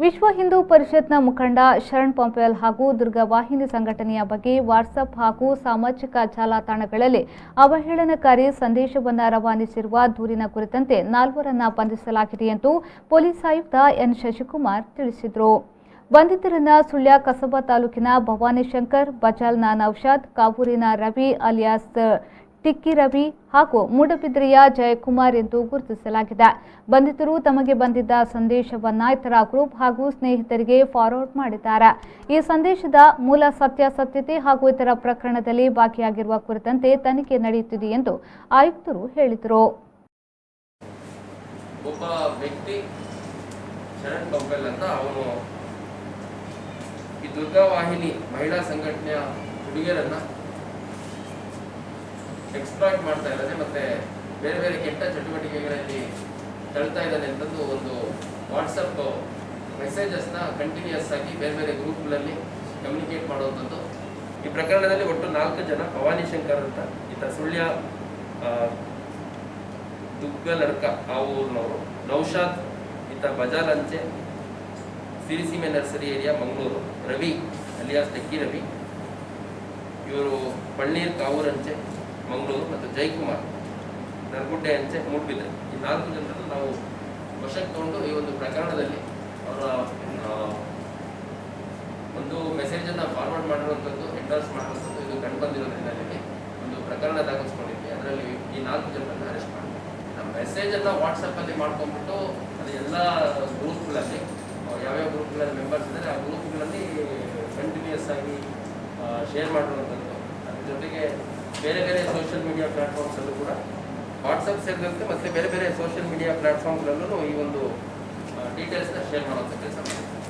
ವಿಶ್ವ ಹಿಂದೂ ಪರಿಷತ್ನ ಮುಖಂಡ ಶರಣ್ ಪಂಪೆಲ್ ಹಾಗೂ ದುರ್ಗಾವಾಹಿನಿ ಸಂಘಟನೆಯ ಬಗ್ಗೆ ವಾಟ್ಸಪ್ ಹಾಗೂ ಸಾಮಾಜಿಕ ಜಾಲತಾಣಗಳಲ್ಲಿ ಅವಹೇಳನಕಾರಿ ಸಂದೇಶವನ್ನು ರವಾನಿಸಿರುವ ದೂರಿನ ಕುರಿತಂತೆ 4 ಬಂಧಿಸಲಾಗಿದೆ ಎಂದು ಪೊಲೀಸ್ ಆಯುಕ್ತ ಎನ್ ಶಶಿಕುಮಾರ್ ತಿಳಿಸಿದರು. ಬಂಧಿತರನ್ನ ಸುಳ್ಯ ಕಸಬಾ ತಾಲೂಕಿನ ಭವಾನಿ ಶಂಕರ್, ಬಜಾಲ್ನ ನೌಶಾದ್, ಕಾವೂರಿನ ರವಿ ಅಲಿಯಾಸ್ ಟಿಕ್ಕಿ ರವಿ ಹಾಗೂ ಮೂಡಬಿದ್ರೆಯ ಜಯಕುಮಾರ್ ಎಂದು ಗುರುತಿಸಲಾಗಿದೆ. ಬಂಧಿತರು ತಮಗೆ ಬಂದಿದ್ದ ಸಂದೇಶವನ್ನು ಇತರ ಗ್ರೂಪ್ ಹಾಗೂ ಸ್ನೇಹಿತರಿಗೆ ಫಾರ್ವರ್ಡ್ ಮಾಡಿದ್ದಾರೆ. ಈ ಸಂದೇಶದ ಮೂಲ ಸತ್ಯಾಸತ್ಯತೆ ಹಾಗೂ ಇತರ ಪ್ರಕರಣದಲ್ಲಿ ಭಾಗಿಯಾಗಿರುವ ಕುರಿತಂತೆ ತನಿಖೆ ನಡೆಯುತ್ತಿದೆ ಎಂದು ಆಯುಕ್ತರು ಹೇಳಿದರು. ಒಬ್ಬ ವ್ಯಕ್ತಿ ಶರಣ್ ಪಂಪೆಲ್ ಅಂತ ಅವನು ಈ ದುರ್ಗಾವಾಹಿನಿ ಮಹಿಳಾ ಸಂಘಟನೆಯ ಹುಡುಗಿಯರನ್ನ ಎಕ್ಸ್ಪ್ಲಾಯ್ಟ್ ಮಾಡ್ತಾ ಇದ್ದಾನೆ, ಮತ್ತೆ ಬೇರೆ ಬೇರೆ ಕೆಟ್ಟ ಚಟುವಟಿಕೆಗಳಲ್ಲಿ ತಳ್ತಾ ಇದ್ದಾನೆ ಅಂತಂದು ಒಂದು ವಾಟ್ಸಪ್ ಮೆಸೇಜಸ್ನ ಕಂಟಿನ್ಯೂಸ್ ಆಗಿ ಬೇರೆ ಬೇರೆ ಗ್ರೂಪ್ಗಳಲ್ಲಿ ಕಮ್ಯುನಿಕೇಟ್ ಮಾಡುವಂಥದ್ದು. ಈ ಪ್ರಕರಣದಲ್ಲಿ ಒಟ್ಟು 4 ಜನ, ಭವಾನಿ ಶಂಕರ್ ಅಂತ ಈತ ಸುಳ್ಯ ದುಗ್ಗಲರ್ಕ ಆ ಊರಿನವರು, ನೌಶಾದ್ ಈತ ಬಜಾಲ್ ಅಂಚೆ Sirisime nursery area Mangaluru, Ravi alias techie Ravi ಇವರು ಪಳ್ಳೀರ್ ಕಾವೂರ್ ಅಂಚೆ ಮಂಗಳೂರು, ಮತ್ತು ಜಯಕುಮಾರ್ ನರಗುಡ್ಡೆ ಅಂಚೆ ಮೂಡ್ಬಿದ್ರೆ. ಈ 4 ಜನರನ್ನು ನಾವು ವಶಕ್ಕೆ ತಗೊಂಡು ಈ ಒಂದು ಪ್ರಕರಣದಲ್ಲಿ ಅವರ ಒಂದು ಮೆಸೇಜನ್ನು ಫಾರ್ವರ್ಡ್ ಮಾಡಿರುವಂಥದ್ದು, ಎಂಡರ್ಸ್ ಮಾಡಿರುವಂಥದ್ದು ಇದು ಕಂಡು ಬಂದಿರೋದ್ರಿಂದ ಒಂದು ಪ್ರಕರಣ ದಾಖಲಿಸ್ಕೊಂಡಿದ್ವಿ. ಅದರಲ್ಲಿ ಈ 4 ಜನರನ್ನು ಅರೆಸ್ಟ್ ಮಾಡಿದ್ವಿ. ನಮ್ಮ ಮೆಸೇಜನ್ನು ವಾಟ್ಸಪ್ಪಲ್ಲಿ ಮಾಡ್ಕೊಂಡ್ಬಿಟ್ಟು ಅದು ಎಲ್ಲ ಗ್ರೂಪ್ಗಳಲ್ಲಿ ಯಾವ್ಯಾವ ಗ್ರೂಪ್ಗಳಲ್ಲಿ ಮೆಂಬರ್ಸ್ ಇದ್ದಾರೆ ಆ ಗ್ರೂಪ್ಗಳಲ್ಲಿ ಕಂಟಿನ್ಯೂಸ್ ಆಗಿ ಶೇರ್ ಮಾಡಿರುವಂಥದ್ದು. ಅದ್ರ ಜೊತೆಗೆ ಬೇರೆ ಬೇರೆ ಸೋಷಿಯಲ್ ಮೀಡಿಯಾ ಪ್ಲಾಟ್ಫಾರ್ಮ್ಸಲ್ಲೂ ಕೂಡ ವಾಟ್ಸಪ್ ಸೇರಿದಂತೆ ಮತ್ತು ಬೇರೆ ಬೇರೆ ಸೋಷಿಯಲ್ ಮೀಡಿಯಾ ಪ್ಲಾಟ್ಫಾರ್ಮ್ಗಳಲ್ಲೂ ಈ ಒಂದು ಡೀಟೇಲ್ಸ್ನ ಶೇರ್ ಮಾಡುವಂಥ ಕೆಲಸ ಮಾಡಿದೆ.